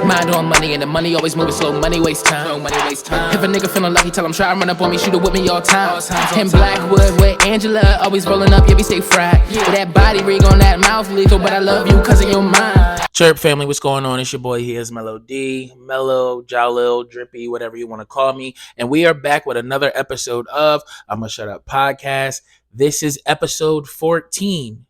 Mind on money and the money always moving slow. Money waste time. If a nigga feeling lucky, tell him try and run up on me, shoot it with me all time. In Blackwood with Angela, always rolling up, yeah, we stay fried. With that body rig on that mouth lethal, but I love you cause of your mind. Chirp family, what's going on? It's your boy HeIsMellowD, Mellow, Jalil, Drippy, whatever you want to call me. And we are back with another episode of I'ma Shut Up Podcast. This is episode 14.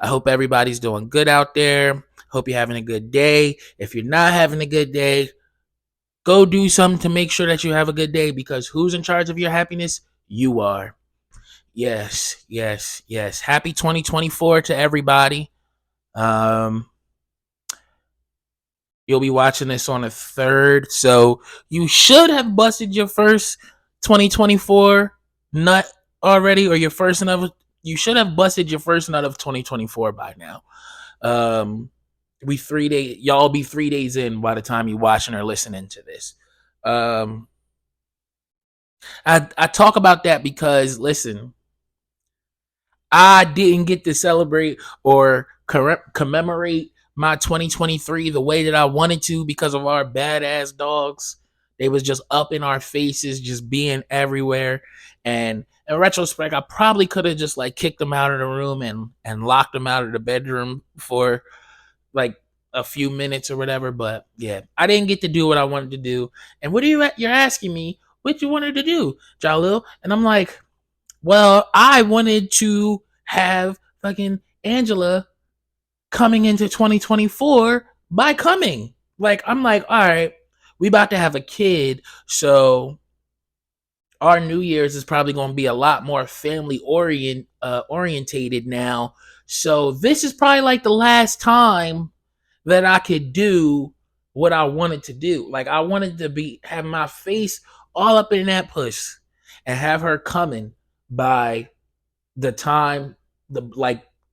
I hope everybody's doing good out there. Hope you're having a good day. If you're not having a good day, go do something to make sure that you have a good day, because who's in charge of your happiness? You are. Yes. Happy 2024 to everybody. You'll be watching this on the 3rd, so you should have busted your first 2024 nut already, or your first nut of, you should have busted your first nut of 2024 by now. Y'all be 3 days in by the time you watching or listening to this. I talk about that because, listen, I didn't get to celebrate or commemorate my 2023 the way that I wanted to because of our badass dogs. They was just up in our faces, just being everywhere. And in retrospect, I probably could have just like kicked them out of the room and locked them out of the bedroom for like a few minutes or whatever. But yeah, I didn't get to do what I wanted to do. And what are you're asking me what you wanted to do, Jalil? And I'm like, well, I wanted to have fucking Angela coming into 2024 by coming. Like, I'm like, all right, we about to have a kid, so our New Year's is probably going to be a lot more family orientated now. So this is probably like the last time that I could do what I wanted to do. Like, I wanted to have my face all up in that puss and have her coming by the time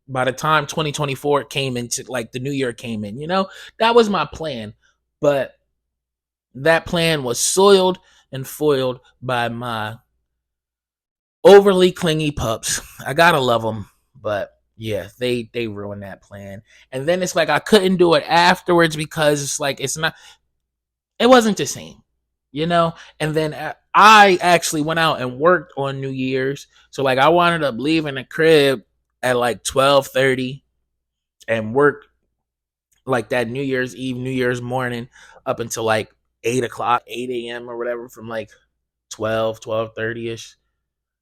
by the time 2024 came into, like, the new year came in, that was my plan. But that plan was soiled and foiled by my overly clingy pups. I gotta love them, but yeah, they ruined that plan. And then it's like I couldn't do it afterwards because it's like it wasn't the same, And then I actually went out and worked on New Year's, so like I wound up leaving the crib at like 12:30 and worked like that New Year's Eve, New Year's morning up until like 8 a.m. or whatever, from like 12:30ish.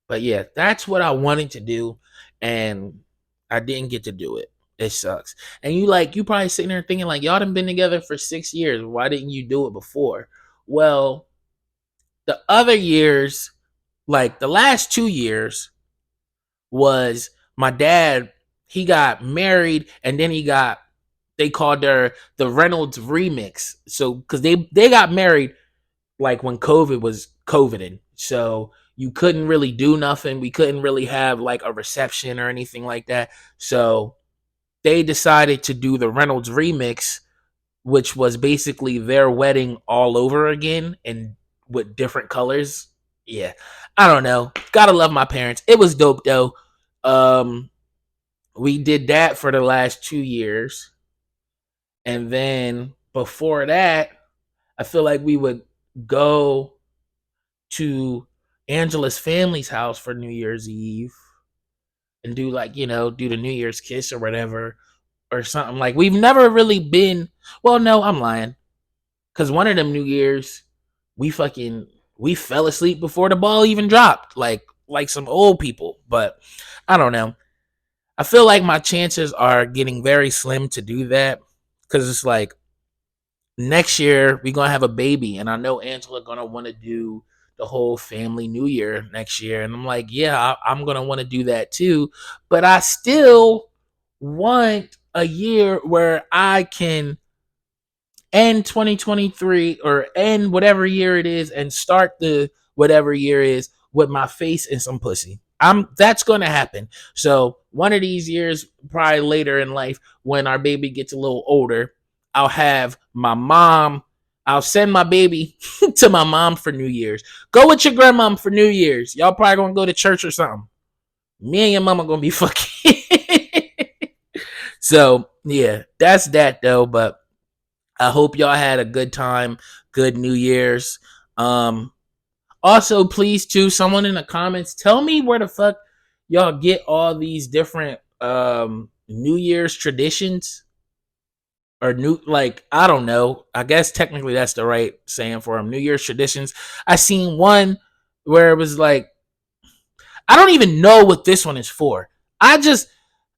But yeah, that's what I wanted to do, and I didn't get to do it. It sucks. And you probably sitting there thinking like, y'all done been together for 6 years. Why didn't you do it before? Well, the other years, like the last 2 years, was my dad, he got married, and then they called her the Reynolds remix. So, because they got married like when COVID was COVIDing. So you couldn't really do nothing. We couldn't really have like a reception or anything like that. So they decided to do the Reynolds remix, which was basically their wedding all over again and with different colors. Yeah, I don't know. Gotta love my parents. It was dope though. We did that for the last 2 years. And then before that, I feel like we would go to Angela's family's house for New Year's Eve and do like, do the New Year's kiss or whatever or something. Like, we've never really been, well, no, I'm lying. Cause one of them New Year's, we fell asleep before the ball even dropped, like some old people. But I don't know. I feel like my chances are getting very slim to do that, because it's like next year we're gonna have a baby, and I know Angela gonna want to do the whole family New Year next year, and I'm like, yeah, I'm gonna want to do that too. But I still want a year where I can end 2023 or end whatever year it is and start the whatever year is with my face and some pussy. That's gonna happen. So one of these years, probably later in life, when our baby gets a little older, I'll have my mom. I'll send my baby to my mom for New Year's. Go with your grandmom for New Year's. Y'all probably gonna go to church or something. Me and your mama gonna be fucking. So yeah, that's that though. But I hope y'all had a good time, good New Year's. Also, please, too, someone in the comments, tell me where the fuck y'all get all these different New Year's traditions. Or new, like, I don't know. I guess technically that's the right saying for them. New Year's traditions. I seen one where it was like, I don't even know what this one is for.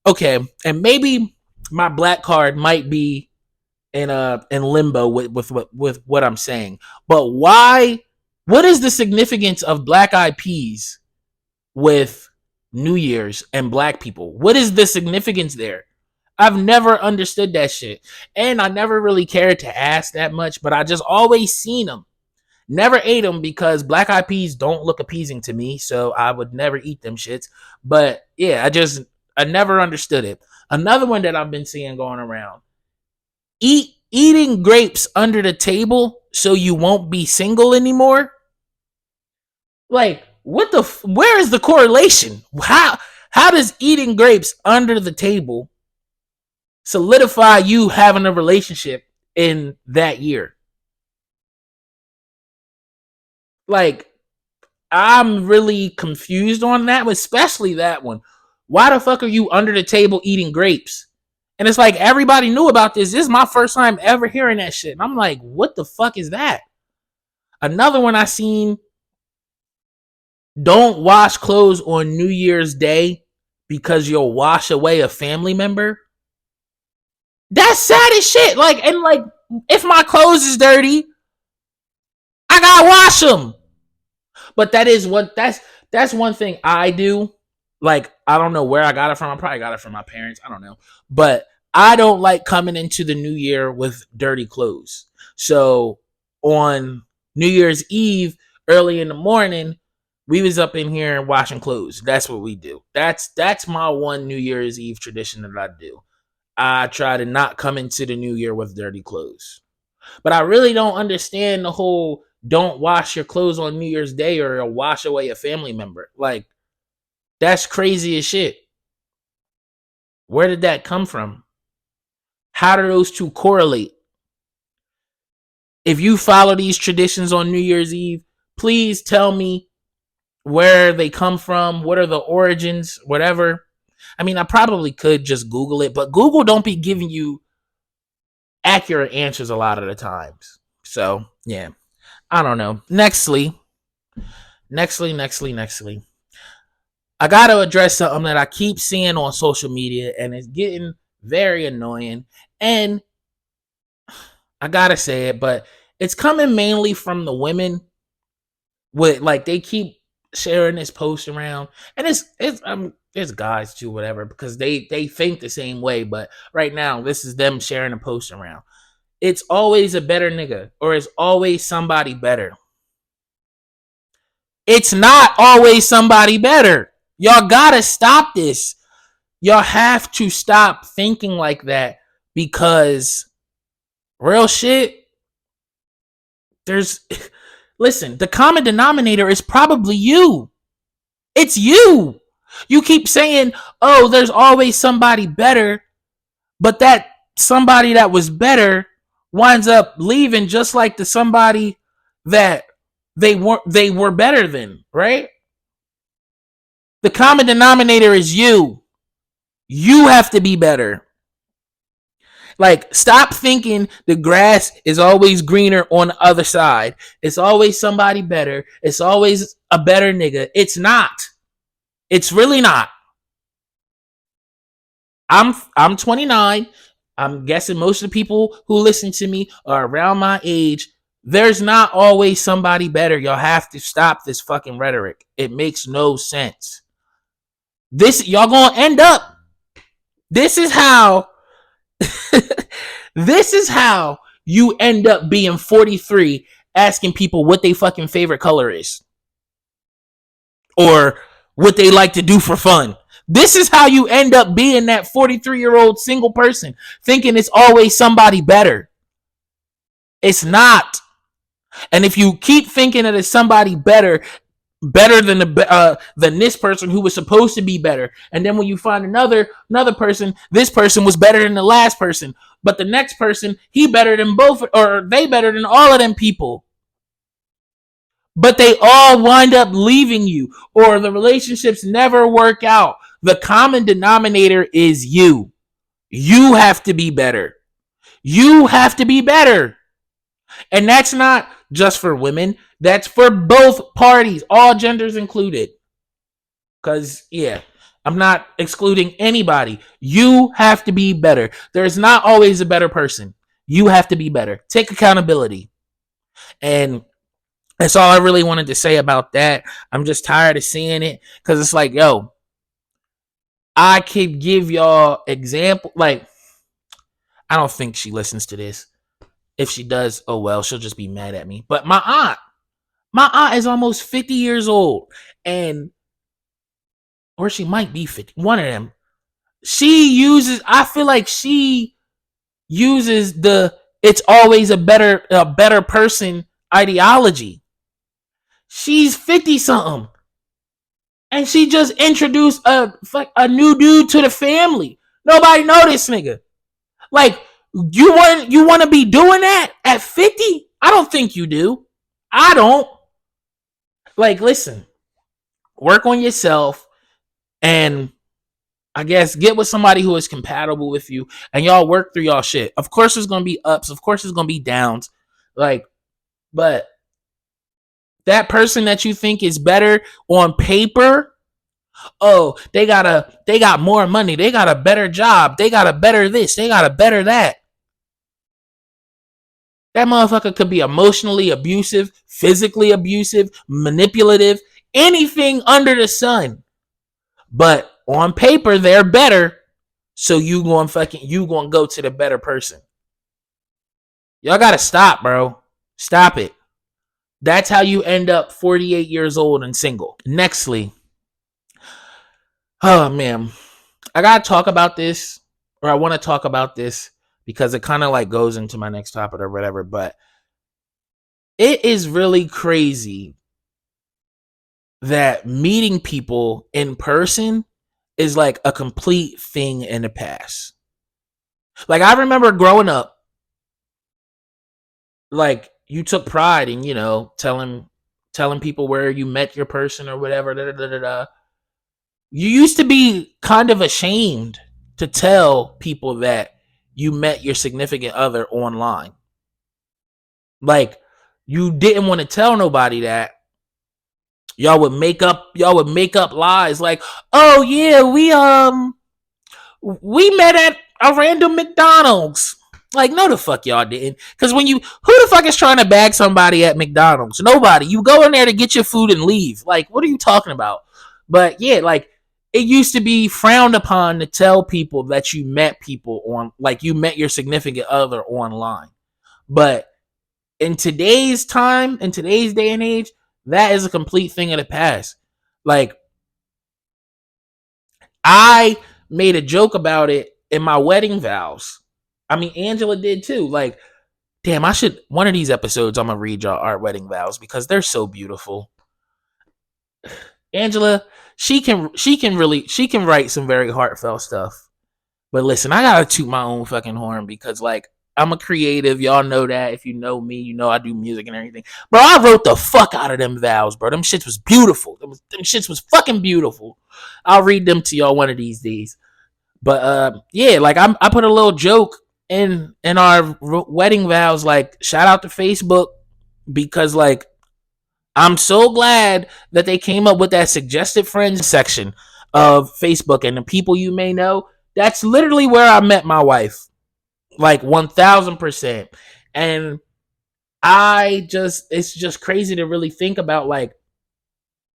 Okay, and maybe my black card might be in limbo with what I'm saying. But why? What is the significance of black eyed peas with New Year's and black people? What is the significance there? I've never understood that shit. And I never really cared to ask that much, but I just always seen them. Never ate them because black eyed peas don't look appeasing to me, so I would never eat them shits. But yeah, I never understood it. Another one that I've been seeing going around. Eating grapes under the table so you won't be single anymore. Like, where is the correlation? How does eating grapes under the table solidify you having a relationship in that year? Like, I'm really confused on that, especially that one. Why the fuck are you under the table eating grapes? And it's like everybody knew about this. This is my first time ever hearing that shit. And I'm like, what the fuck is that? Another one I seen, don't wash clothes on New Year's Day because you'll wash away a family member. That's sad as shit. Like, and like, if my clothes is dirty, I gotta wash them. But that's one thing I do. Like, I don't know where I got it from. I probably got it from my parents. I don't know. But I don't like coming into the new year with dirty clothes. So on New Year's Eve, early in the morning, we was up in here washing clothes. That's what we do. That's my one New Year's Eve tradition that I do. I try to not come into the new year with dirty clothes. But I really don't understand the whole don't wash your clothes on New Year's Day or wash away a family member. Like, that's crazy as shit. Where did that come from? How do those two correlate? If you follow these traditions on New Year's Eve, please tell me where they come from, what are the origins, whatever. I mean, I probably could just Google it, but Google don't be giving you accurate answers a lot of the times. So, yeah. I don't know. Nextly. I got to address something that I keep seeing on social media, and it's getting very annoying. And I got to say it, but it's coming mainly from the women. With, like, they keep sharing this post around, and it's guys too, whatever, because they think the same way. But right now, this is them sharing a post around. It's always a better nigga, or it's always somebody better. It's not always somebody better. Y'all gotta stop this. Y'all have to stop thinking like that, because real shit, listen, the common denominator is probably you. It's you. You keep saying, oh, there's always somebody better, but that somebody that was better winds up leaving just like the somebody that they were better than, right? The common denominator is you. You have to be better. Like, stop thinking the grass is always greener on the other side. It's always somebody better. It's always a better nigga. It's not. It's really not. I'm 29. I'm guessing most of the people who listen to me are around my age. There's not always somebody better. Y'all have to stop this fucking rhetoric. It makes no sense. Y'all gonna end up. This is how you end up being 43, asking people what their fucking favorite color is, or what they like to do for fun. This is how you end up being that 43-year-old single person, thinking it's always somebody better. It's not. And if you keep thinking that it's somebody better, better than this person who was supposed to be better. And then when you find another person, this person was better than the last person. But the next person, he better than both, or they better than all of them people. But they all wind up leaving you, or the relationships never work out. The common denominator is you. You have to be better. You have to be better. And that's not just for women. That's for both parties, all genders included. Because, yeah, I'm not excluding anybody. You have to be better. There's not always a better person. You have to be better. Take accountability. And that's all I really wanted to say about that. I'm just tired of seeing it. Because it's like, yo, I could give y'all example. Like, I don't think she listens to this. If she does, oh well, she'll just be mad at me. But my aunt is almost 50 years old, and or she might be 50. One of them. I feel like she uses the it's always a better person ideology. She's 50 something. And she just introduced a new dude to the family. Nobody know this nigga. Like, you want to be doing that at 50? I don't think you do. I don't. Like, listen, work on yourself, and I guess get with somebody who is compatible with you, and y'all work through y'all shit. Of course there's gonna be ups, of course there's gonna be downs. Like, but that person that you think is better on paper, oh, they got more money, they got a better job, they got a better this, they got a better that. That motherfucker could be emotionally abusive, physically abusive, manipulative, anything under the sun. But on paper, they're better. So you gonna go to the better person. Y'all gotta stop, bro. Stop it. That's how you end up 48 years old and single. Nextly, oh man, I gotta talk about this, or I want to talk about this because it kind of like goes into my next topic or whatever. But it is really crazy that meeting people in person is like a complete thing in the past. Like, I remember growing up, like, you took pride in, telling people where you met your person or whatever. Da, da, da, da. You used to be kind of ashamed to tell people that you met your significant other online. Like, you didn't want to tell nobody that. Y'all would make up lies like, oh yeah, we met at a random McDonald's. Like, no the fuck y'all didn't. Because who the fuck is trying to bag somebody at McDonald's? Nobody. You go in there to get your food and leave. Like, what are you talking about? But yeah, like, it used to be frowned upon to tell people that you met people on, like, you met your significant other online. But in today's time, in today's day and age, that is a complete thing of the past. Like, I made a joke about it in my wedding vows. I mean, Angela did too. Like, damn, one of these episodes, I'm going to read y'all our wedding vows because they're so beautiful. Angela, she can write some very heartfelt stuff. But listen, I got to toot my own fucking horn because, like, I'm a creative. Y'all know that. If you know me, you know I do music and everything. Bro, I wrote the fuck out of them vows, bro. Them shits was beautiful. Them shits was fucking beautiful. I'll read them to y'all one of these days. But yeah, like, I put a little joke in our wedding vows, like, shout out to Facebook, because, like, I'm so glad that they came up with that suggested friends section of Facebook, and the people you may know. That's literally where I met my wife. Like, 1000%. And it's just crazy to really think about, like,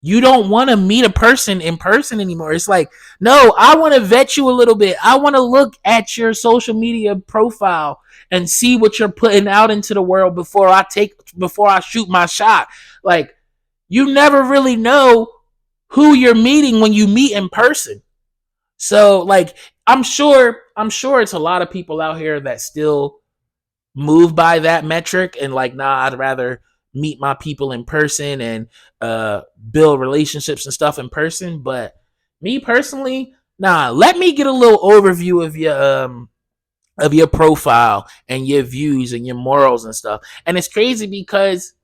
you don't want to meet a person in person anymore. It's like, no, I want to vet you a little bit. I want to look at your social media profile and see what you're putting out into the world before I shoot my shot. Like, you never really know who you're meeting when you meet in person. So, like, I'm sure it's a lot of people out here that still move by that metric and, like, nah, I'd rather meet my people in person and build relationships and stuff in person. But me personally, nah, let me get a little overview of your profile and your views and your morals and stuff. And it's crazy because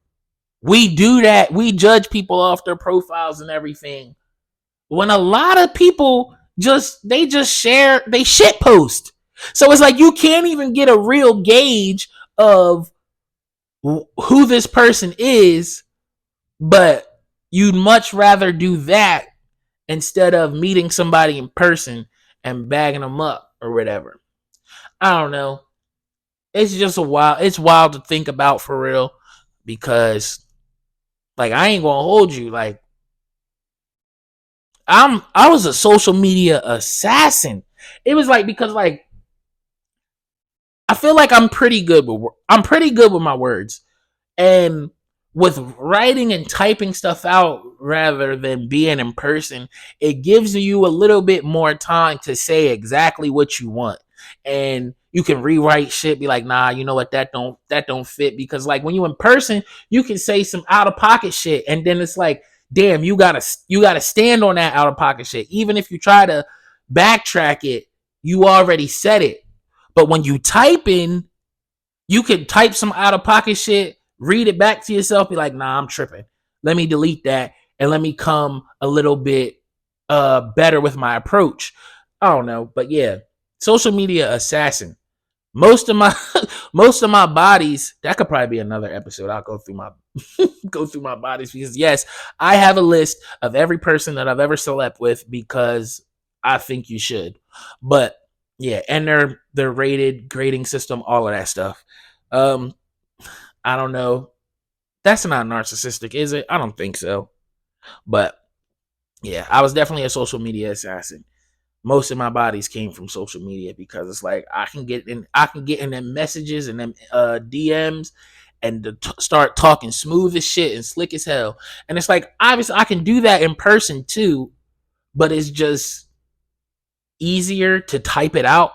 we do that. We judge people off their profiles and everything. When a lot of people just share, they shit post. So it's like you can't even get a real gauge of who this person is, but you'd much rather do that instead of meeting somebody in person and bagging them up or whatever. I don't know. It's just it's wild to think about for real, because like I ain't gonna hold you, like I was a social media assassin. It was like, because like I feel like I'm pretty good with my words. And with writing and typing stuff out rather than being in person, it gives you a little bit more time to say exactly what you want. And you can rewrite shit, be like, nah, you know what, that don't fit. Because like when you in person, you can say some out of pocket shit, and then it's like, damn, you gotta stand on that out of pocket shit. Even if you try to backtrack it, you already said it. But when you type in, you can type some out of pocket shit, read it back to yourself, be like, nah, I'm tripping. Let me delete that and let me come a little bit better with my approach. I don't know. But yeah, social media assassin. Most of my most of my bodies, that could probably be another episode. I'll go through my go through my bodies, because yes, I have a list of every person that I've ever slept with, because I think you should. But yeah, and their rated grading system, all of that stuff. Um, I don't know. That's not narcissistic, is it? I don't think so. But yeah, I was definitely a social media assassin. Most of my bodies came from social media, because it's like I can get in them messages and them DMs and start talking smooth as shit and slick as hell. And it's like, obviously I can do that in person too, but it's just easier to type it out.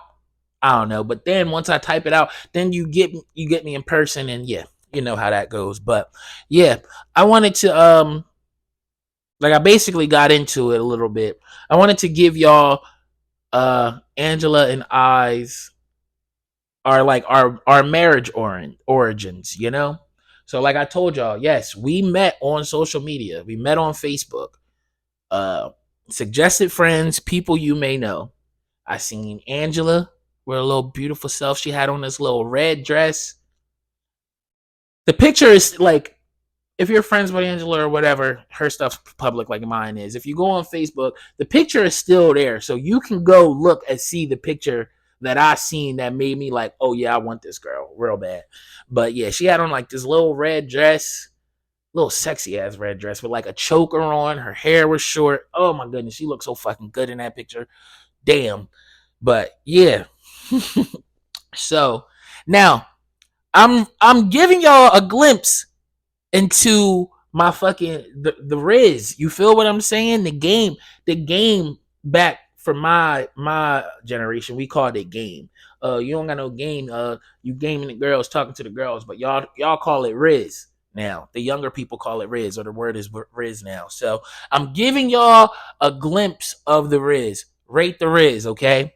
I don't know. But then once I type it out, then you get me in person, and yeah, you know how that goes. But yeah, I wanted to like I basically got into it a little bit. I wanted to give y'all Angela and I's are like our marriage origins, you know? So like I told y'all, yes, we met on social media. We met on Facebook. Uh Suggested friends, people you may know. I seen Angela with a little beautiful self. She had on this little red dress. The picture is like, if you're friends with Angela or whatever, her stuff's public like mine is. If you go on Facebook, the picture is still there. So you can go look and see the picture that I seen that made me like, oh yeah, I want this girl real bad. But yeah, she had on like this little red dress, little sexy ass red dress with like a choker on. Her hair was short. Oh my goodness, she looked so fucking good in that picture. Damn. But yeah. So now I'm giving y'all a glimpse into my fucking the Rizz. You feel what I'm saying? The game back for my generation, we called it game. You don't got no game. You gaming the girls, talking to the girls, but y'all call it Rizz now. The younger people call it Rizz, or the word is Rizz now. So I'm giving y'all a glimpse of the Rizz. Rate the Rizz, okay?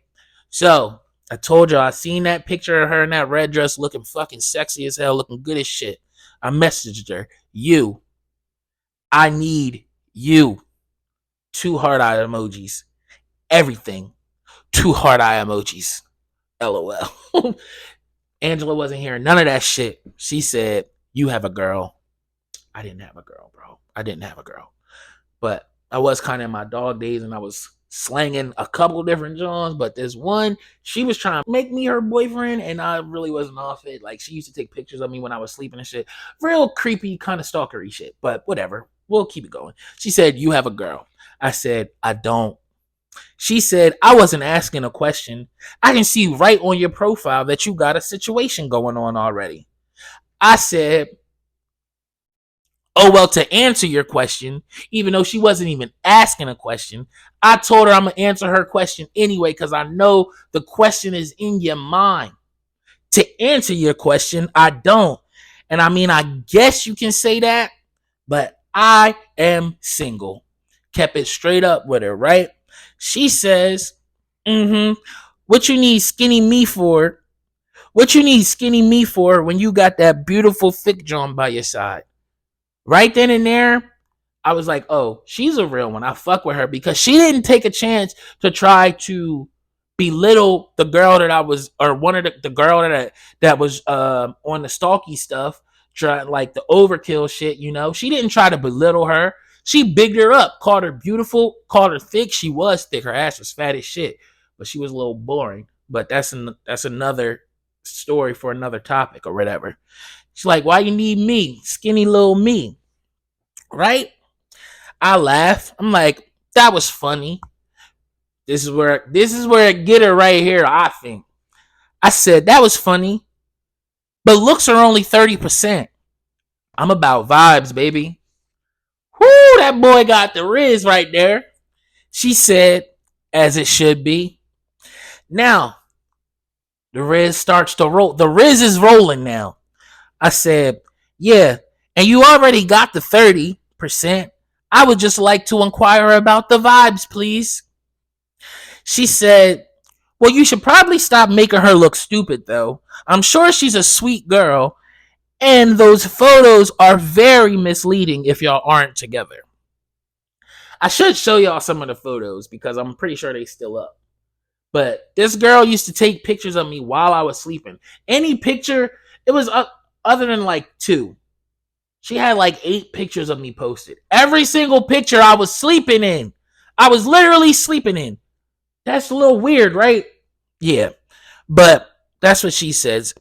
So I told y'all I seen that picture of her in that red dress, looking fucking sexy as hell, looking good as shit. I messaged her. I need you. 2 heart eye emojis. Everything. 2 heart eye emojis. LOL. Angela wasn't hearing none of that shit. She said, you have a girl. I didn't have a girl, bro. I didn't have a girl. But I was kind of in my dog days, and I was slanging a couple different Johns, but this one, she was trying to make me her boyfriend, and I really wasn't off it. Like, she used to take pictures of me when I was sleeping and shit. Real creepy, kind of stalkery shit, but whatever. We'll keep it going. She said, you have a girl. I said, I don't. She said, I wasn't asking a question. I can see right on your profile that you got a situation going on already. I said, oh, well, to answer your question, even though she wasn't even asking a question, I told her I'm going to answer her question anyway, because I know the question is in your mind. To answer your question, I don't. And I mean, I guess you can say that, but I am single. Kept it straight up with her, right? She says, what you need skinny me for? What you need skinny me for when you got that beautiful thick John by your side? Right then and there, I was like, oh, she's a real one. I fuck with her because she didn't take a chance to try to belittle the girl that I was, or one of the girl that was on the stalky stuff, try like the overkill shit. She didn't try to belittle her. She bigged her up, called her beautiful, called her thick. She was thick. Her ass was fat as shit, but she was a little boring. But that's another story for another topic or whatever. She's like, why you need me, skinny little me, right? I laugh. I'm like, that was funny. This is where I get her right here, I think. I said, that was funny, but looks are only 30%. I'm about vibes, baby. Whoo, that boy got the Rizz right there. She said, as it should be. Now, the Rizz starts to roll. The Rizz is rolling now. I said, yeah, and you already got the 30%. I would just like to inquire about the vibes, please. She said, well, you should probably stop making her look stupid, though. I'm sure she's a sweet girl, and those photos are very misleading if y'all aren't together. I should show y'all some of the photos because I'm pretty sure they still up. But this girl used to take pictures of me while I was sleeping. Any picture, it was other than like 2. She had like 8 pictures of me posted. Every single picture I was sleeping in. I was literally sleeping in. That's a little weird, right? Yeah. But that's what she says.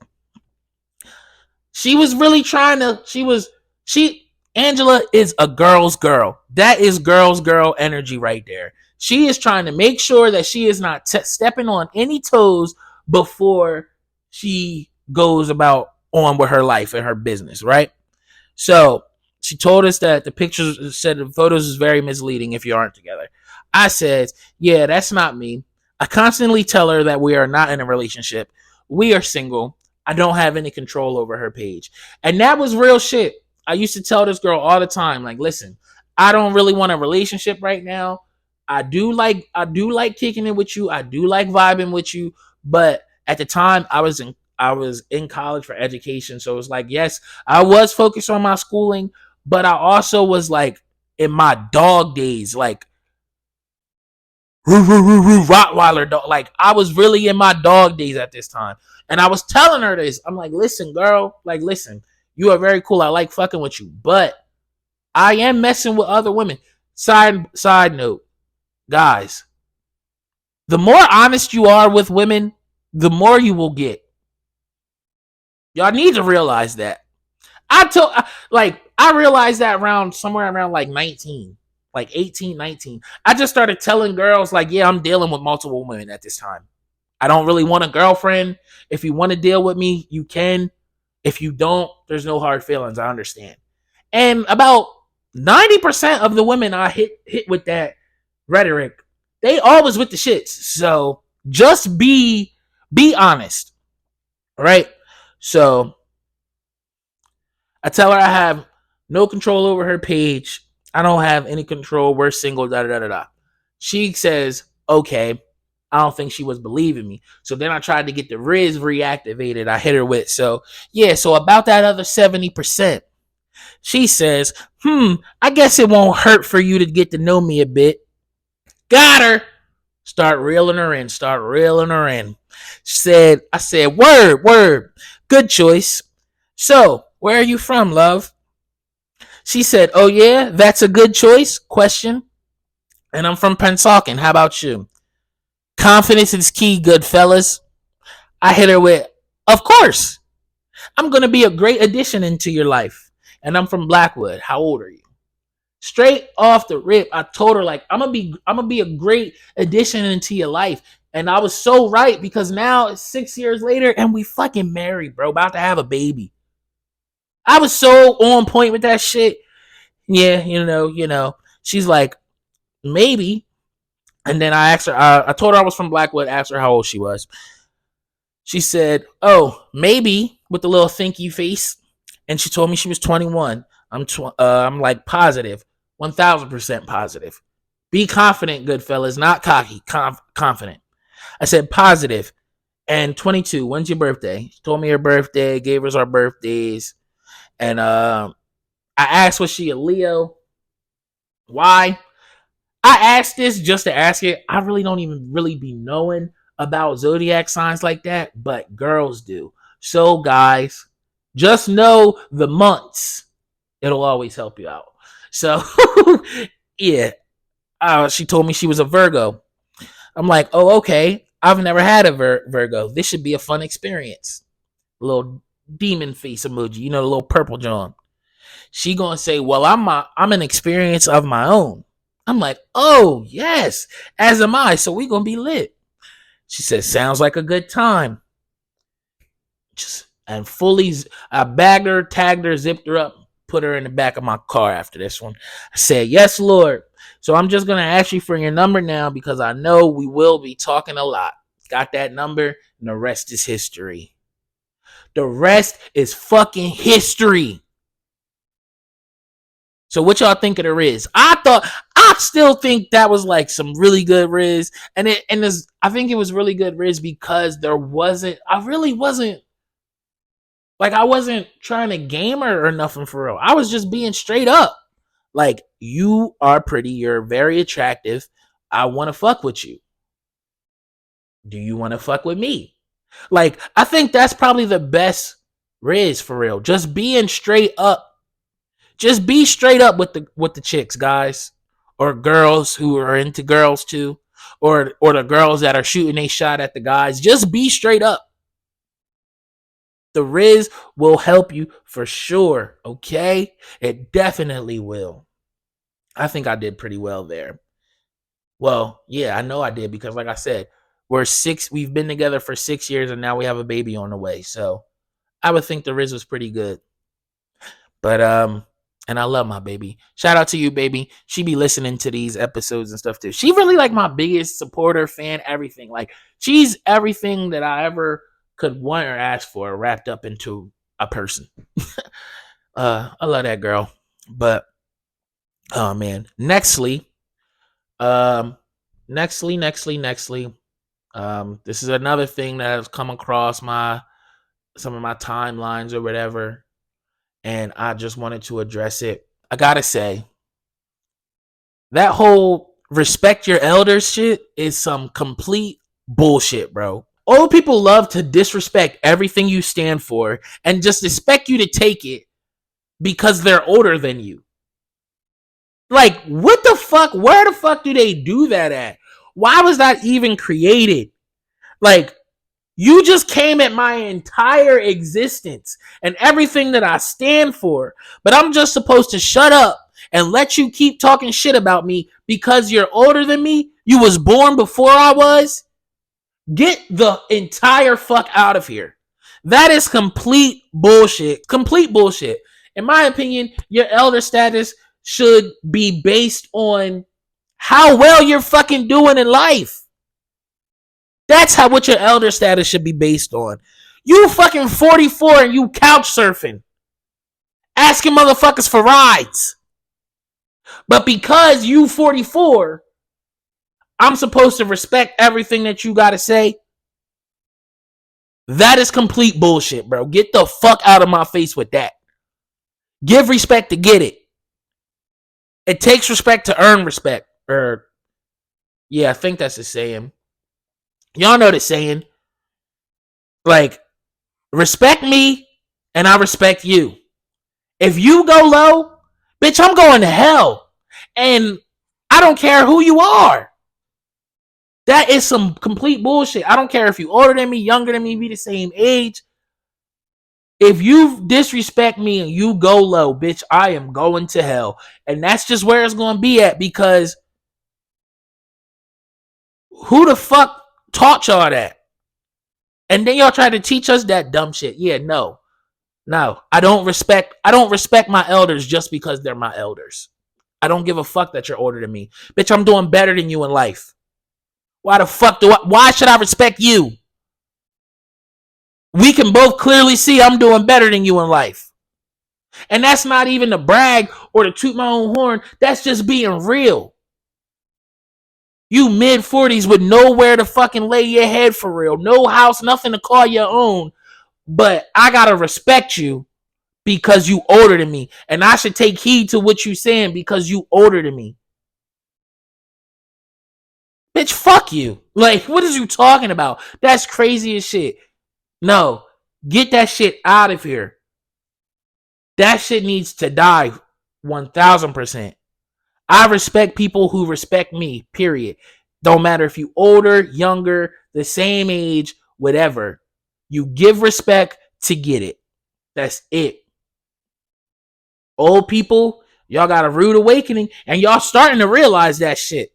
She was really trying to, Angela is a girl's girl. That is girl's girl energy right there. She is trying to make sure that she is not stepping on any toes before she goes about on with her life and her business, right? So she told us that the pictures said the photos is very misleading if you aren't together. I said, yeah, that's not me. I constantly tell her that we are not in a relationship. We are single. I don't have any control over her page. And that was real shit. I used to tell this girl all the time, like, listen, I don't really want a relationship right now. I do like kicking it with you. I do like vibing with you. But at the time I was in college for education. So it was like, yes, I was focused on my schooling, but I also was like in my dog days, like Rottweiler dog. Like I was really in my dog days at this time. And I was telling her this. I'm like, listen, girl, like, listen, you are very cool. I like fucking with you, but I am messing with other women. Side note, guys, the more honest you are with women, the more you will get. Y'all need to realize that. I realized that somewhere around like 19, like 18, 19. I just started telling girls like, yeah, I'm dealing with multiple women at this time. I don't really want a girlfriend. If you want to deal with me, you can. If you don't, there's no hard feelings. I understand. And about 90% of the women I hit with that rhetoric, they always with the shits. So just be honest. All right. So I tell her I have no control over her page. I don't have any control. We're single, da da da da. She says, okay. I don't think she was believing me. So then I tried to get the Rizz reactivated. I hit her with, so about that other 70%. She says, I guess it won't hurt for you to get to know me a bit. Got her. Start reeling her in. I said, word. Good choice. So, where are you from, love? She said, oh yeah, that's a good choice? Question. And I'm from Pennsauken. How about you? Confidence is key, good fellas. I hit her with, of course. I'm going to be a great addition into your life. And I'm from Blackwood. How old are you? Straight off the rip, I told her, like, I'm gonna be a great addition into your life. And I was so right, because now it's 6 years later and we fucking married, bro. About to have a baby. I was so on point with that shit. Yeah, you know. She's like, maybe. And then I asked her, I told her I was from Blackwood, asked her how old she was. She said, oh, maybe, with the little thinky face. and she told me she was 21. I'm like positive, 1000% positive. Be confident, good fellas, not cocky, confident. I said positive. And 22, when's your birthday? She told me her birthday, gave us our birthdays. And I asked, was she a Leo? Why? I asked this just to ask it. I really don't even really be knowing about zodiac signs like that, but girls do. So, guys, just know the months. It'll always help you out. So, yeah. She told me she was a Virgo. I'm like, oh, okay. I've never had a Virgo. This should be a fun experience. A little demon face emoji, the little purple John. She gonna say, well, I'm an experience of my own. I'm like, oh yes, as am I. So we gonna be lit. She said, sounds like a good time. And fully, I bagged her, tagged her, zipped her up, put her in the back of my car after this one. I said, yes, Lord. So I'm just gonna ask you for your number now because I know we will be talking a lot. Got that number, and the rest is history. The rest is fucking history. So what y'all think of the Rizz? I still think that was like some really good Rizz, I think it was really good Rizz because I wasn't trying to game her or nothing for real. I was just being straight up. Like, you are pretty, you're very attractive. I want to fuck with you. Do you want to fuck with me? Like, I think that's probably the best Rizz for real. Just being straight up. Just be straight up with the chicks, guys, or girls who are into girls too, or the girls that are shooting a shot at the guys. Just be straight up. The Rizz will help you for sure. Okay, it definitely will. I think I did pretty well there. Well, yeah, I know I did because, like I said, we've been together for 6 years, and now we have a baby on the way. So I would think the Rizz was pretty good. But and I love my baby. Shout out to you, baby. She be listening to these episodes and stuff too. She really like my biggest supporter, fan, everything. Like, she's everything that I ever could want or ask for wrapped up into a person. I love that girl. But oh man. Nextly. This is another thing that has come across some of my timelines or whatever. And I just wanted to address it. I gotta say, that whole respect your elders shit is some complete bullshit, bro. Old people love to disrespect everything you stand for and just expect you to take it because they're older than you. Like, what the fuck? Where the fuck do they do that at? Why was that even created? Like, you just came at my entire existence and everything that I stand for, but I'm just supposed to shut up and let you keep talking shit about me because you're older than me? You was born before I was? Get the entire fuck out of here. That is complete bullshit. Complete bullshit. In my opinion, your elder status should be based on how well you're fucking doing in life. That's what your elder status should be based on. You fucking 44 and you couch surfing, asking motherfuckers for rides. But because you 44, I'm supposed to respect everything that you gotta say. That is complete bullshit, bro. Get the fuck out of my face with that. Give respect to get it. It takes respect to earn respect. Yeah, I think that's the saying. Y'all know the saying. Like, respect me and I respect you. If you go low, bitch, I'm going to hell. And I don't care who you are. That is some complete bullshit. I don't care if you older than me, younger than me, be the same age. If you disrespect me and you go low, bitch, I am going to hell. And that's just where it's going to be at, because who the fuck taught y'all that? And then y'all try to teach us that dumb shit. Yeah, no. I don't respect my elders just because they're my elders. I don't give a fuck that you're older than me. Bitch, I'm doing better than you in life. Why should I respect you? We can both clearly see I'm doing better than you in life. And that's not even to brag or to toot my own horn. That's just being real. You mid 40s with nowhere to fucking lay your head for real. No house, nothing to call your own. But I gotta respect you because you older than me. And I should take heed to what you saying because you older than me. Bitch, fuck you. Like, what is you talking about? That's crazy as shit. No, get that shit out of here. That shit needs to die 1000%. I respect people who respect me, period. Don't matter if you older, younger, the same age, whatever. You give respect to get it. That's it. Old people, y'all got a rude awakening and y'all starting to realize that shit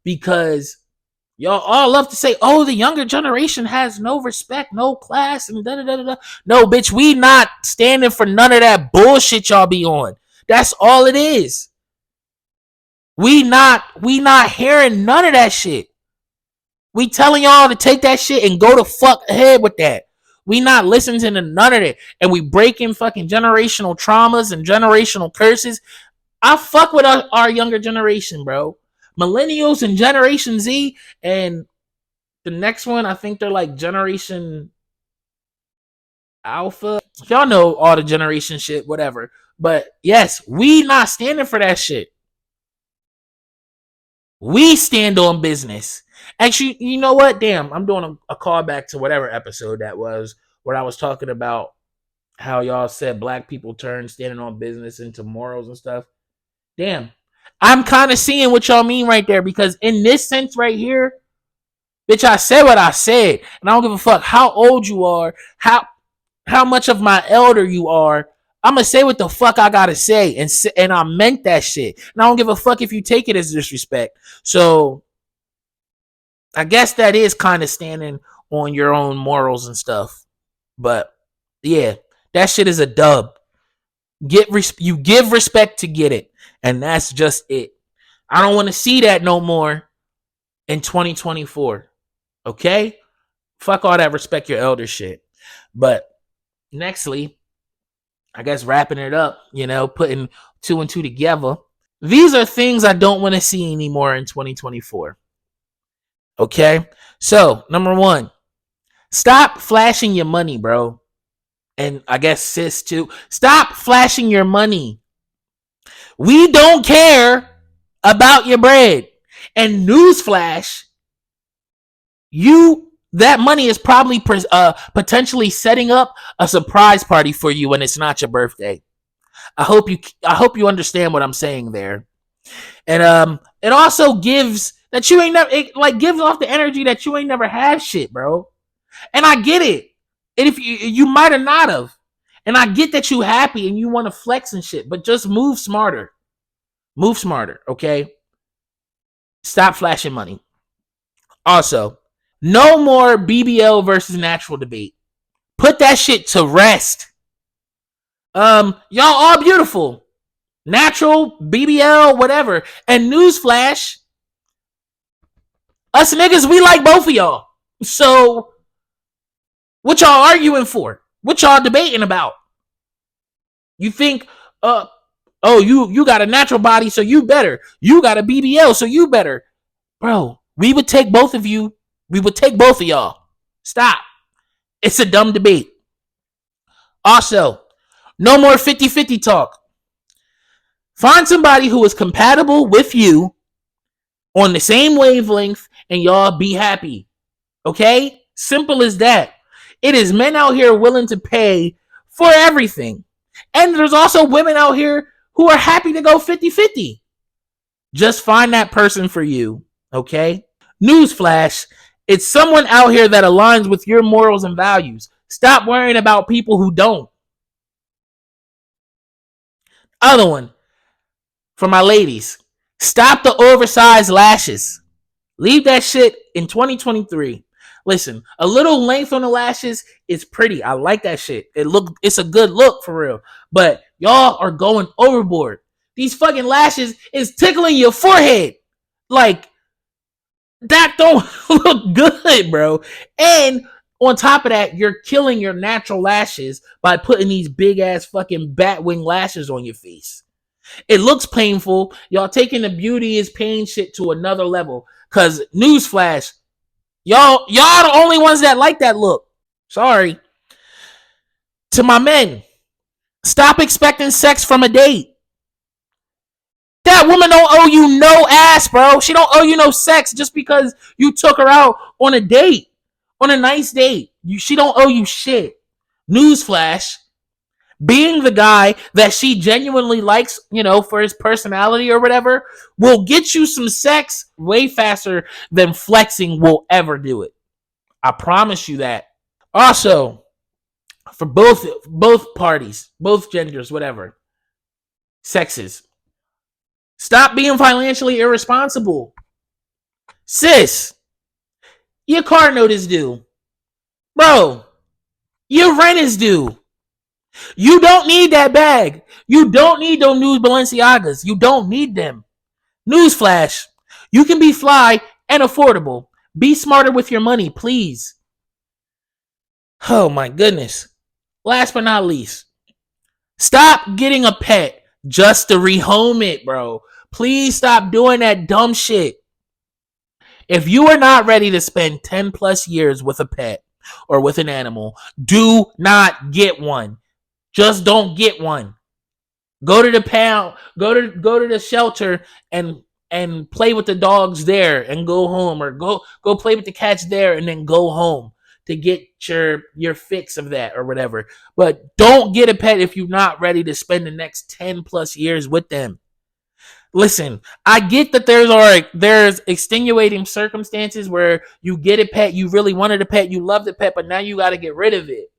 because y'all all love to say, oh, the younger generation has no respect, no class, and da da da da. No, bitch, we not standing for none of that bullshit y'all be on. That's all it is. We not hearing none of that shit. We telling y'all to take that shit and go to fuck ahead with that. We not listening to none of it. And we breaking fucking generational traumas and generational curses. I fuck with our younger generation, bro. Millennials and Generation Z, and the next one, I think they're like Generation Alpha. Y'all know all the generation shit, whatever. But yes, we not standing for that shit. We stand on business. Actually, you know what? Damn, I'm doing a callback to whatever episode that was where I was talking about how y'all said black people turn standing on business into morals and stuff. Damn. I'm kind of seeing what y'all mean right there because in this sense right here, bitch, I said what I said. And I don't give a fuck how old you are, how much of my elder you are. I'm going to say what the fuck I got to say. And I meant that shit. And I don't give a fuck if you take it as disrespect. So I guess that is kind of standing on your own morals and stuff. But yeah, that shit is a dub. You give respect to get it. And that's just it. I don't want to see that no more in 2024. Okay? Fuck all that respect your elder shit. But nextly, I guess wrapping it up, putting 2 and 2 together. These are things I don't want to see anymore in 2024. Okay? So, number 1, stop flashing your money, bro. And I guess sis too. Stop flashing your money. We don't care about your bread. And newsflash, that money is probably potentially setting up a surprise party for you when it's not your birthday. I hope you understand what I'm saying there. And it also gives that you ain't never gives off the energy that you ain't never had shit, bro. And I get it. And if you might have not have. And I get that you happy and you want to flex and shit, but just move smarter. Move smarter, okay? Stop flashing money. Also, no more BBL versus natural debate. Put that shit to rest. Y'all all beautiful. Natural, BBL, whatever. And newsflash, us niggas, we like both of y'all. So, what y'all arguing for? What y'all debating about? You think, you got a natural body, so you better. You got a BBL, so you better. Bro, we would take both of you. We would take both of y'all. Stop. It's a dumb debate. Also, no more 50-50 talk. Find somebody who is compatible with you on the same wavelength and y'all be happy. Okay? Simple as that. It is men out here willing to pay for everything. And there's also women out here who are happy to go 50-50. Just find that person for you. Okay? Newsflash, it's someone out here that aligns with your morals and values. Stop worrying about people who don't. Other one, for my ladies, stop the oversized lashes. Leave that shit in 2023. Listen, a little length on the lashes is pretty. I like that shit. It's a good look for real. But y'all are going overboard. These fucking lashes is tickling your forehead. Like, that don't look good, bro. And On top of that, you're killing your natural lashes by putting these big ass fucking bat wing lashes on your face. It looks painful. Y'all taking the beauty is pain shit to another level. Cause newsflash, y'all the only ones that like that look. Sorry. To my men, stop expecting sex from a date. That woman don't owe you no ass, bro. She don't owe you no sex just because you took her out on a date, on a nice date. She don't owe you shit. Newsflash, being the guy that she genuinely likes, for his personality or whatever, will get you some sex way faster than flexing will ever do it. I promise you that. Also, for both parties, both genders, whatever, sexes, stop being financially irresponsible. Sis, your car note is due. Bro, your rent is due. You don't need that bag. You don't need those new Balenciagas. You don't need them. Newsflash, you can be fly and affordable. Be smarter with your money, please. Oh my goodness. Last but not least, stop getting a pet just to rehome it, bro. Please stop doing that dumb shit. If you are not ready to spend 10 plus years with a pet or with an animal, do not get one. Just don't get one. Go to the pound, go to the shelter and play with the dogs there and go home, or go play with the cats there and then go home to get your fix of that or whatever. But don't get a pet if you're not ready to spend the next 10 plus years with them. Listen, I get that there's extenuating circumstances where you get a pet, you really wanted a pet, you love the pet, but now you got to get rid of it.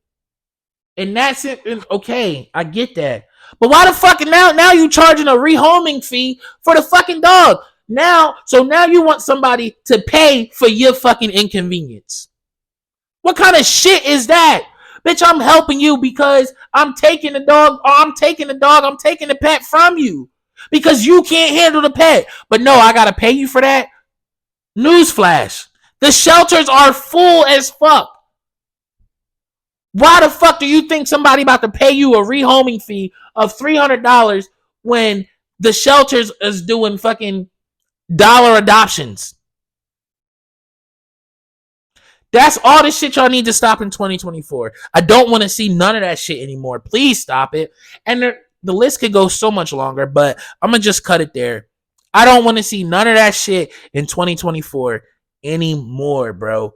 And that's it. Okay, I get that. But why the fuck now you charging a rehoming fee for the fucking dog? So now you want somebody to pay for your fucking inconvenience. What kind of shit is that? Bitch, I'm helping you because I'm taking the pet from you. Because you can't handle the pet. But no, I gotta pay you for that? Newsflash. The shelters are full as fuck. Why the fuck do you think somebody about to pay you a rehoming fee of $300 when the shelters is doing fucking dollar adoptions? That's all the shit y'all need to stop in 2024. I don't want to see none of that shit anymore. Please stop it. And the list could go so much longer, but I'm going to just cut it there. I don't want to see none of that shit in 2024 anymore, bro.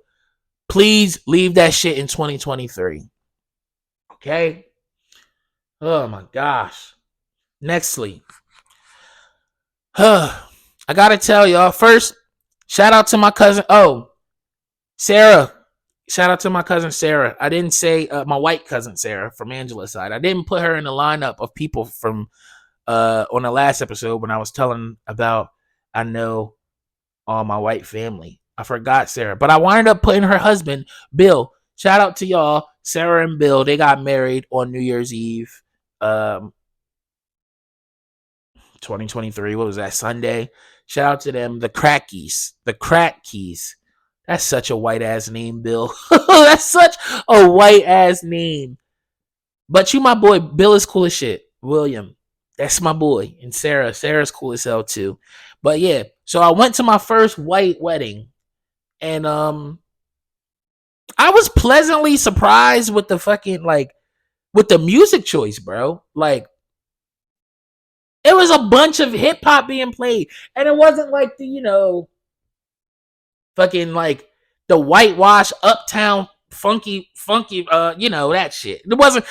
Please leave that shit in 2023. Okay? Oh my gosh. Nextly. I gotta tell y'all. First, shout out to my cousin. Sarah. Shout out to my cousin Sarah. I didn't say my white cousin Sarah from Angela's side. I didn't put her in the lineup of people from on the last episode when I was telling about I know all my white family. I forgot Sarah, but I wound up putting her husband, Bill. Shout out to y'all, Sarah and Bill. They got married on New Year's Eve, 2023. What was that, Sunday? Shout out to them, the Crackies. The Crack Keys. That's such a white ass name, Bill. That's such a white ass name. But you, my boy, Bill is cool as shit. William, that's my boy. And Sarah's cool as hell too. But yeah, so I went to my first white wedding. And I was pleasantly surprised with the fucking with the music choice, bro. Like, it was a bunch of hip hop being played, and it wasn't like the fucking the whitewash uptown funky that shit. It wasn't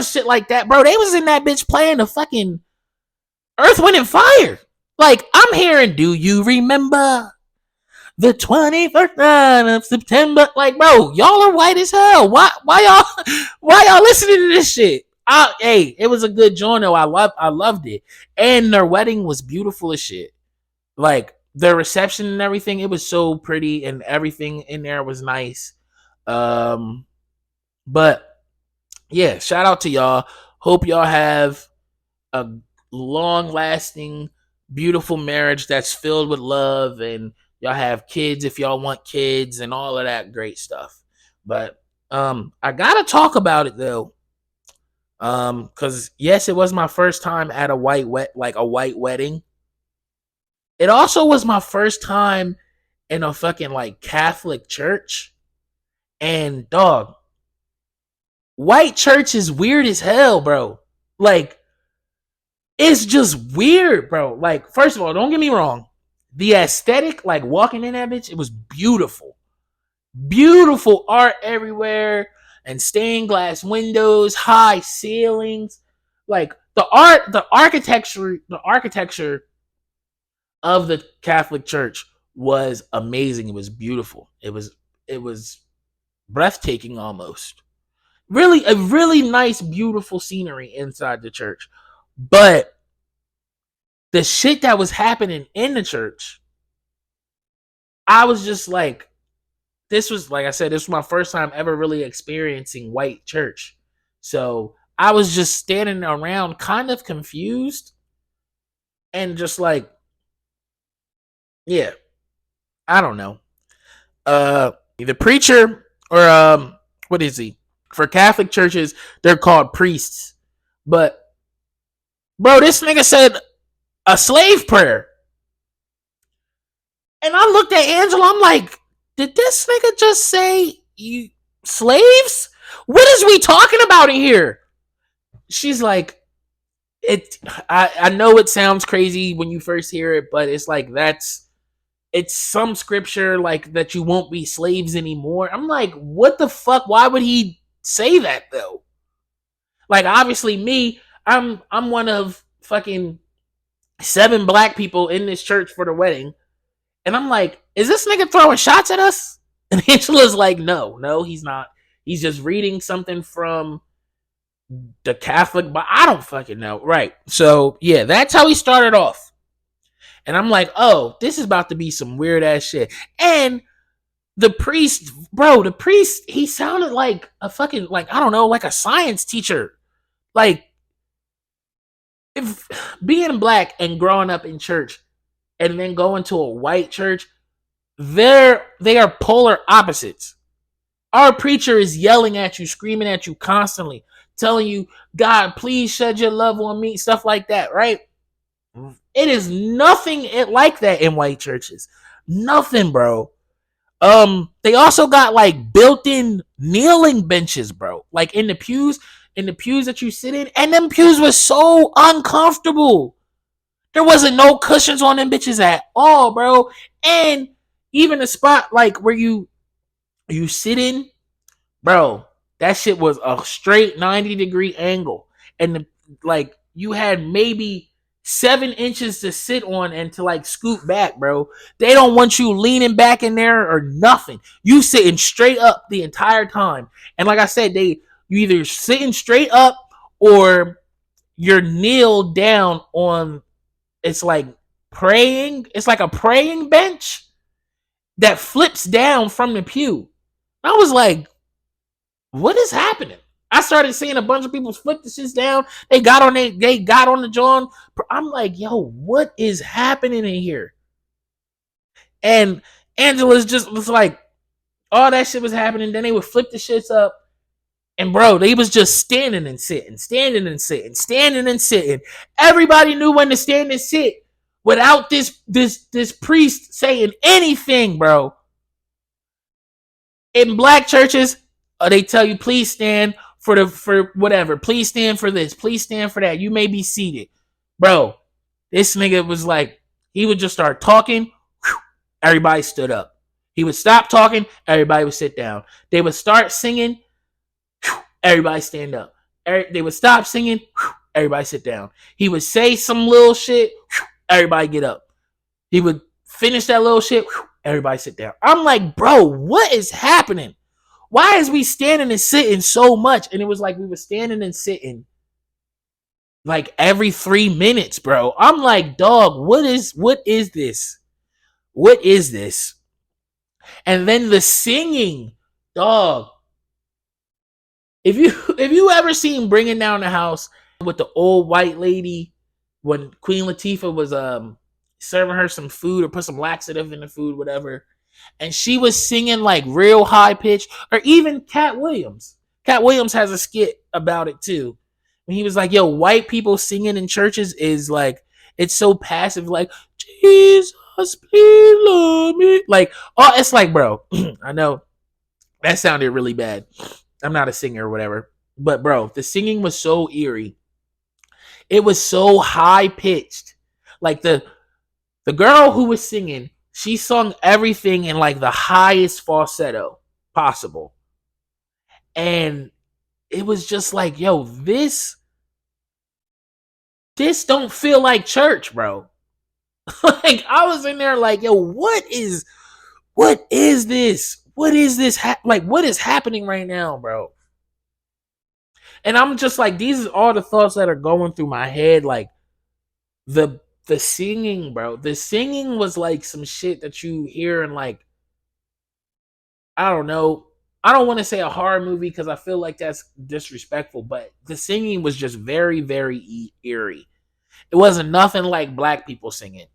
shit like that, bro. They was in that bitch playing the fucking Earth, Wind and Fire. Like, I'm hearing, do you remember the 21st of September? Like, bro, y'all are white as hell. Why y'all listening to this shit? Hey, it was a good joint though. I loved it. And their wedding was beautiful as shit. Like, their reception and everything, it was so pretty, and everything in there was nice. But yeah, shout out to y'all. Hope y'all have a long-lasting, beautiful marriage that's filled with love, and y'all have kids if y'all want kids and all of that great stuff. But I gotta talk about it though. Because yes, it was my first time at a white wedding. It also was my first time in a fucking like Catholic church. And dog, white church is weird as hell, bro. Like, it's just weird, bro. Like, first of all, don't get me wrong. The aesthetic, like walking in that bitch, it was beautiful. Beautiful art everywhere and stained glass windows, high ceilings. Like the architecture of the Catholic Church was amazing. It was beautiful. It was breathtaking almost. Really a really nice, beautiful scenery inside the church. But the shit that was happening in the church, I was just like, this was, like I said, this was my first time ever really experiencing white church. So I was just standing around kind of confused and just like, yeah, I don't know. The preacher or what is he? For Catholic churches, they're called priests. But bro, this nigga said a slave prayer. And I looked at Angela, I'm like, did this nigga just say you slaves? What is we talking about in here? She's like, I know it sounds crazy when you first hear it, but it's like it's some scripture like that you won't be slaves anymore. I'm like, what the fuck? Why would he say that though? Like, obviously me, I'm one of fucking 7 black people in this church for the wedding. And I'm like, is this nigga throwing shots at us? And Angela's like, no, he's not. He's just reading something from the Catholic, but I don't fucking know. Right. So yeah, that's how he started off. And I'm like, oh, this is about to be some weird ass shit. And the priest, bro, he sounded like a fucking, like, I don't know, like a science teacher. Like, if being black and growing up in church and then going to a white church, they are polar opposites. Our preacher is yelling at you, screaming at you constantly, telling you, God, please shed your love on me, stuff like that, right? It is nothing like that in white churches. Nothing, bro. They also got like built-in kneeling benches, bro. Like in the pews that you sit in, and them pews were so uncomfortable. There wasn't no cushions on them bitches at all, bro. And even the spot like where you sit in, bro, that shit was a straight 90-degree angle. And like you had maybe 7 inches to sit on and to like scoot back, bro. They don't want you leaning back in there or nothing. You sitting straight up the entire time. And like I said, you either sitting straight up or you're kneeled down on, it's like praying. It's like a praying bench that flips down from the pew. I was like, what is happening? I started seeing a bunch of people flip the shit down. They got on the John. I'm like, yo, what is happening in here? And Angela's just was like, all that shit was happening. Then they would flip the shits up. And bro, they was just standing and sitting, standing and sitting, standing and sitting. Everybody knew when to stand and sit without this priest saying anything, bro. In black churches, they tell you, please stand for whatever. Please stand for this. Please stand for that. You may be seated. Bro, this nigga was like, he would just start talking. Everybody stood up. He would stop talking. Everybody would sit down. They would start singing. Everybody stand up. They would stop singing. Everybody sit down. He would say some little shit. Everybody get up. He would finish that little shit. Everybody sit down. I'm like, bro, what is happening? Why is we standing and sitting so much? And it was like we were standing and sitting like every 3 minutes, bro. I'm like, dog, what is this? What is this? And then the singing, dog. If you ever seen Bringing Down the House with the old white lady when Queen Latifah was serving her some food or put some laxative in the food, whatever, and she was singing like real high pitch. Or even Cat Williams. Cat Williams has a skit about it too. When he was like, "Yo, white people singing in churches is like it's so passive, like Jesus, please love me." Like, oh, it's like, bro, I know that sounded really bad. I'm not a singer or whatever, but bro, the singing was so eerie. It was so high pitched. Like the girl who was singing, she sung everything in like the highest falsetto possible. And it was just like, yo, this don't feel like church, bro. Like I was in there like, yo, what is this? What is this? Like what is happening right now, bro? And I'm just like, these are all the thoughts that are going through my head. Like the singing, bro. The singing was like some shit that you hear in like, I don't know. I don't want to say a horror movie because I feel like that's disrespectful, but the singing was just very, very eerie. It wasn't nothing like black people singing.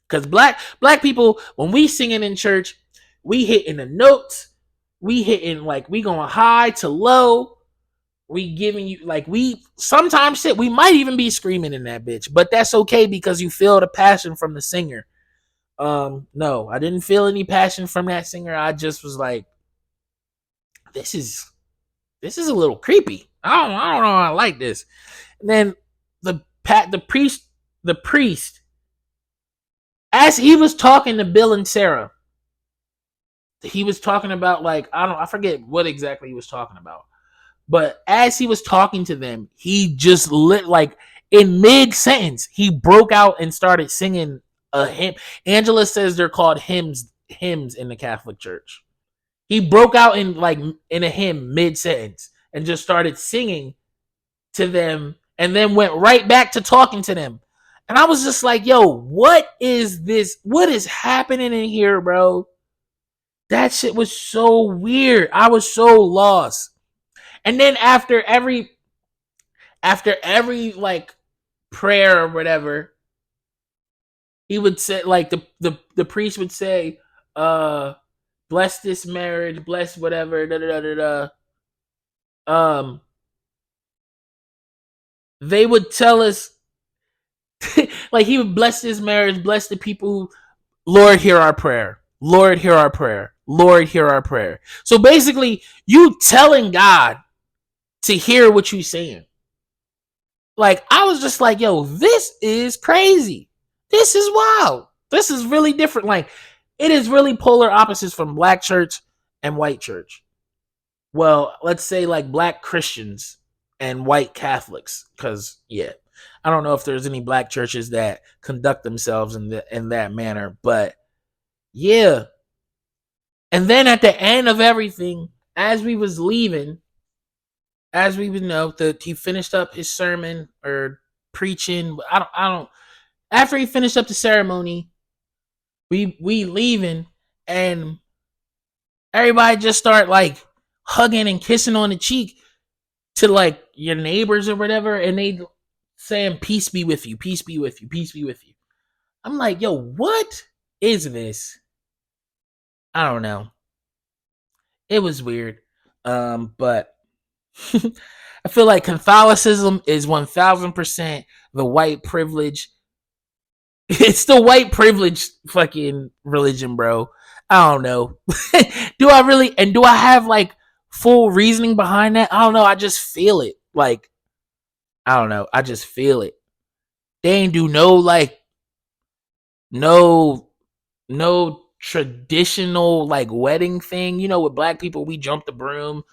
Cause black people, when we singing in church, we hitting the notes, we hitting like we going high to low, we giving you like we sometimes shit, we might even be screaming in that bitch, but that's okay because you feel the passion from the singer. No, I didn't feel any passion from that singer. I just was like, this is a little creepy. I don't know. I like this. And then the priest, as he was talking to Bill and Sarah, he was talking about like I forget what exactly he was talking about, but as he was talking to them, he just lit like in mid sentence, he broke out and started singing a hymn. Angela says they're called hymns in the Catholic Church. He broke out in a hymn mid sentence and just started singing to them and then went right back to talking to them. And I was just like, yo, what is this? What is happening in here, bro? That shit was so weird. I was so lost. And then after every like prayer or whatever, he would say like the priest would say, bless this marriage, bless whatever, da da da da da. They would tell us like he would bless this marriage, bless the people who, Lord, hear our prayer. Lord, hear our prayer. Lord, hear our prayer. So basically, you telling God to hear what you saying. Like, I was just like, yo, this is crazy. This is wild. This is really different. Like, it is really polar opposites from black church and white church. Well, let's say like black Christians and white Catholics. Because, yeah, I don't know if there's any black churches that conduct themselves in that manner. But, yeah. And then at the end of everything, as we was leaving, as we would know, that he finished up his sermon or preaching. I don't. After he finished up the ceremony, we leaving, and everybody just start like hugging and kissing on the cheek to like your neighbors or whatever, and they saying peace be with you, peace be with you, peace be with you. I'm like, yo, what is this? I don't know. It was weird, but I feel like Catholicism is 1000% the white privilege. It's the white privilege fucking religion, bro. I don't know. Do I really, and do I have like full reasoning behind that? I don't know. I just feel it. Like, I don't know. I just feel it. They ain't do no like no traditional like wedding thing. You know, with black people, we jump the broom.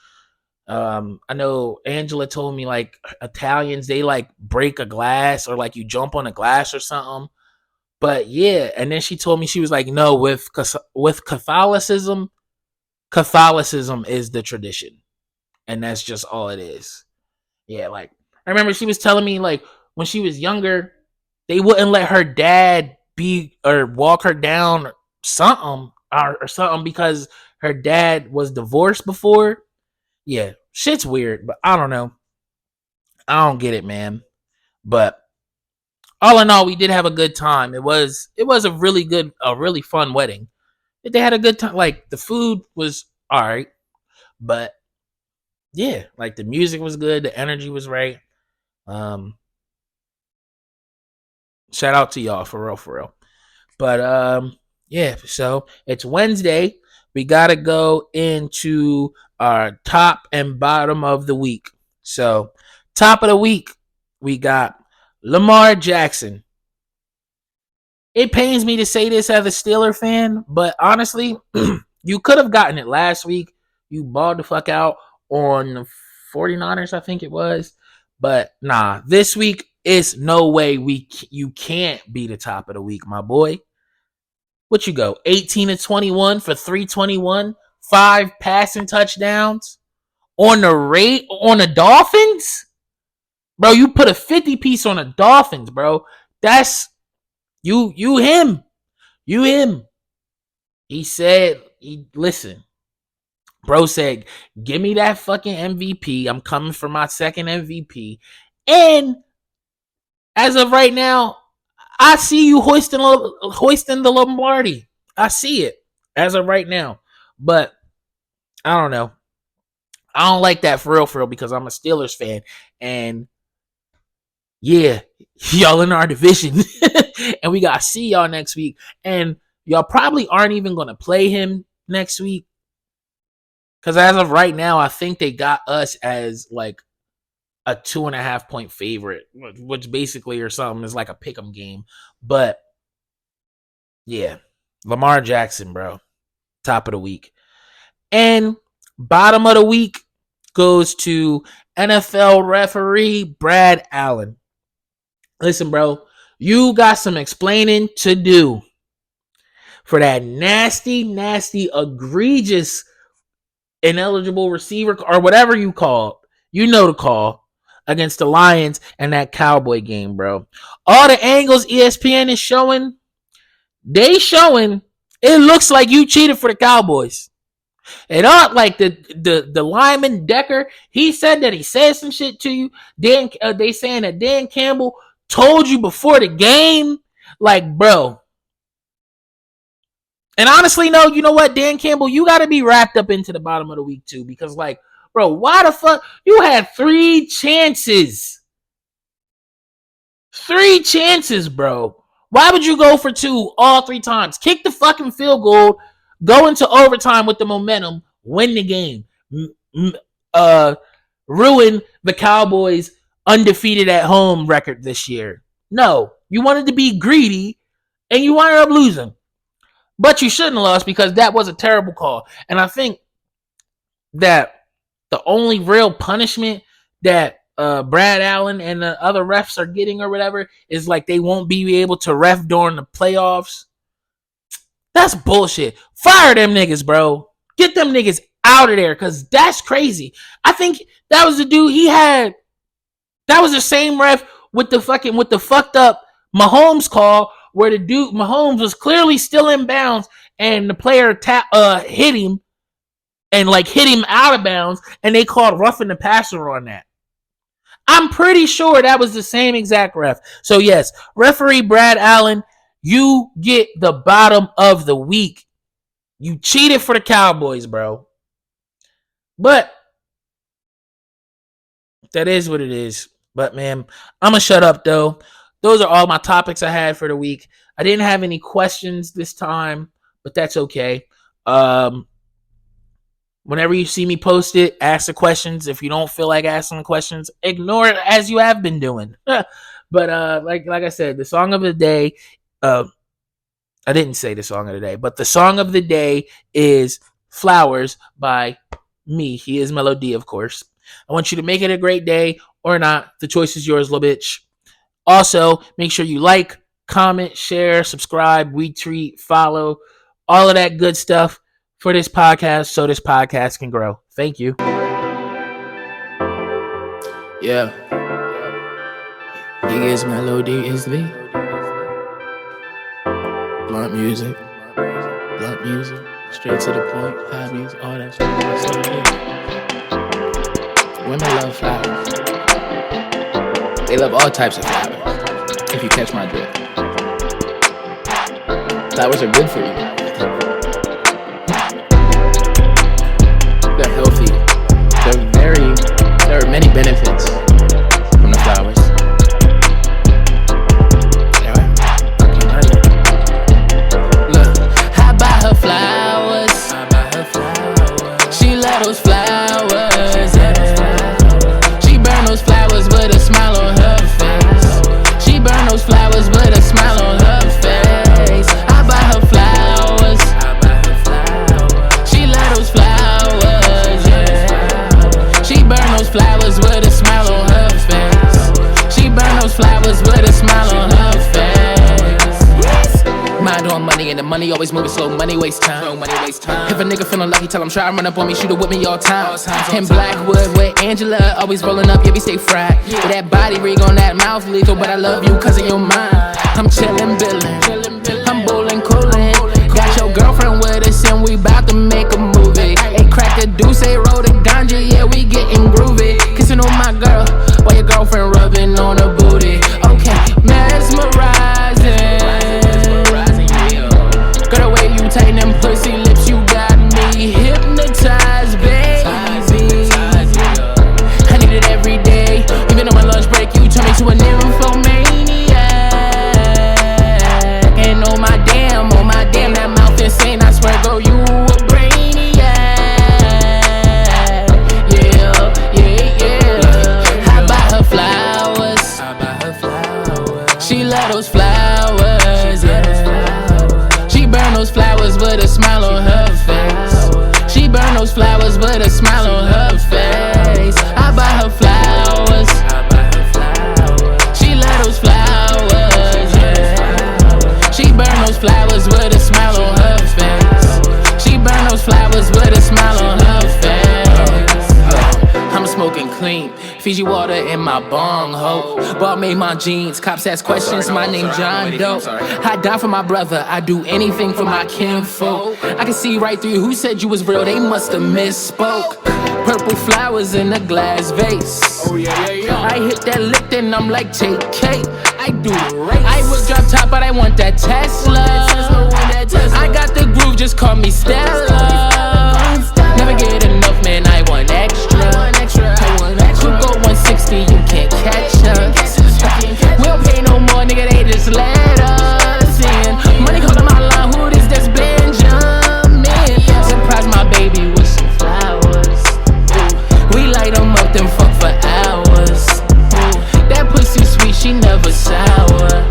I know Angela told me like Italians, they like break a glass or like you jump on a glass or something. But yeah, and then she told me, she was like, no, with Catholicism is the tradition, and that's just all it is. Yeah, like I remember she was telling me like when she was younger, they wouldn't let her dad be or walk her down something or something because her dad was divorced before. Yeah, shit's weird, but I don't know. I don't get it, man. But all in all, we did have a good time. It was a really fun wedding. They had a good time. Like the food was all right, but yeah, like the music was good, the energy was right. Um, Shout out to y'all for real, for real. But yeah, so it's Wednesday. We gotta go into our top and bottom of the week. So, top of the week, we got Lamar Jackson. It pains me to say this as a Steeler fan, but honestly, you could have gotten it last week. You balled the fuck out on the 49ers, I think it was. But nah, this week is no way you can't be the top of the week, my boy. What you go? 18-21 for 321, 5 passing touchdowns on the Dolphins? Bro, you put a 50 piece on the Dolphins, bro. That's you him. You him. He said, listen, bro said, give me that fucking MVP. I'm coming for my second MVP. And as of right now, I see you hoisting the Lombardi. I see it as of right now. But I don't know. I don't like that for real, because I'm a Steelers fan. And yeah, y'all in our division. And we got to see y'all next week. And y'all probably aren't even going to play him next week. Because as of right now, I think they got us as like a 2.5 point favorite, which basically or something is like a pick'em game. But yeah, Lamar Jackson, bro, top of the week. And bottom of the week goes to NFL referee Brad Allen. Listen, bro, you got some explaining to do for that nasty, egregious, ineligible receiver or whatever you call it. You know the call against the Lions and that Cowboy game, bro. All the angles ESPN is showing, it looks like you cheated for the Cowboys. It ought like the lineman Decker, he said that he said some shit to you. They saying that Dan Campbell told you before the game. Like, bro. And honestly, no, you know what, Dan Campbell, you got to be wrapped up into the bottom of the week too. Because like, bro, why the fuck? You had 3 chances. 3 chances, bro. Why would you go for 2 all 3 times? Kick the fucking field goal, go into overtime with the momentum, win the game. Ruin the Cowboys' undefeated at home record this year. No, you wanted to be greedy and you wound up losing. But you shouldn't have lost because that was a terrible call. And I think that the only real punishment that Brad Allen and the other refs are getting or whatever is like they won't be able to ref during the playoffs. That's bullshit. Fire them niggas, bro. Get them niggas out of there because that's crazy. I think that was the dude that was the same ref with the fucked up Mahomes call where the dude Mahomes was clearly still in bounds and the player hit him and like hit him out of bounds and they called roughing the passer on that. I'm pretty sure that was the same exact ref. So yes, referee Brad Allen, you get the bottom of the week. You cheated for the Cowboys, bro. But that is what it is. But man, I'm going to shut up though. Those are all my topics I had for the week. I didn't have any questions this time, but that's okay. Whenever you see me post it, ask the questions. If you don't feel like asking the questions, ignore it as you have been doing. But like I said, the song of the day, I didn't say the song of the day, but the song of the day is Flowers by me. HeIsMellowD, of course. I want you to make it a great day or not. The choice is yours, little bitch. Also, make sure you like, comment, share, subscribe, retweet, follow, all of that good stuff for this podcast so this podcast can grow. Thank you. Yeah. HeIsMellowD is the blunt music, straight to the point, high music, all that shit. Women love flowers. They love all types of flowers, if you catch my drift. Flowers are good for you. there are many benefits from the flowers. Look, I buy her flowers. She love those flowers. She burn those flowers with a smile on her face. She burn those flowers with a smile on her face. I buy her flowers. She love those flowers, yeah. She burn those flowers with a smile on her face. She burn those flowers with a smile on her face. Mind on money and the money always moving slow. Money waste time. If a nigga feeling lucky, tell him try and run up on me, shoot it with me all time. In Blackwood with Angela, always rolling up, yeah, we stay fried. With that body rig on that mouth lethal, but I love you cause of your mind. I'm chillin', billin', I'm bowling, coolin'. Got your girlfriend with us and we bout to make a movie. Hey, crack a deuce, hey, roll the ganja, yeah, we getting groovy. Kissing on my girl, while your girlfriend rubbing on her booty. Okay, mesmerizing. Girl, the way you tighten them pussy lips, you got me hypnotized, baby. I need it every day. Even on my lunch break, you turn me to a nymphomaniac. And oh my damn, that mouth insane. I swear, girl, you a brainiac. Yeah. I buy her flowers. She love those flowers, yeah. She burn those flowers with a smile on her face. She burn those flowers with a smile on her face. I buy her flowers. She love those flowers, yeah. She burn those flowers with a smile on her face. She burn those flowers with a smile on her face. I'm smoking clean, Fiji water in my bong, ho. Ball made my jeans, cops ask questions, my name John Doe. I die for my brother, I do anything for my kinfolk. I can see right through you, who said you was real, they must have misspoke. Purple flowers in a glass vase. I hit that lick, then I'm like, take cake. I do the race. I would drop top, but I want that Tesla. I got the groove, just call me Stella. Never get enough, man, I want extra. Who go 160, you can't catch us. We don't pay no more, nigga, they just let us in. Money calling my line, who this? That's Benjamin. Surprise my baby with some flowers. We light them up, then fuck for hours. That pussy sweet, she never sour.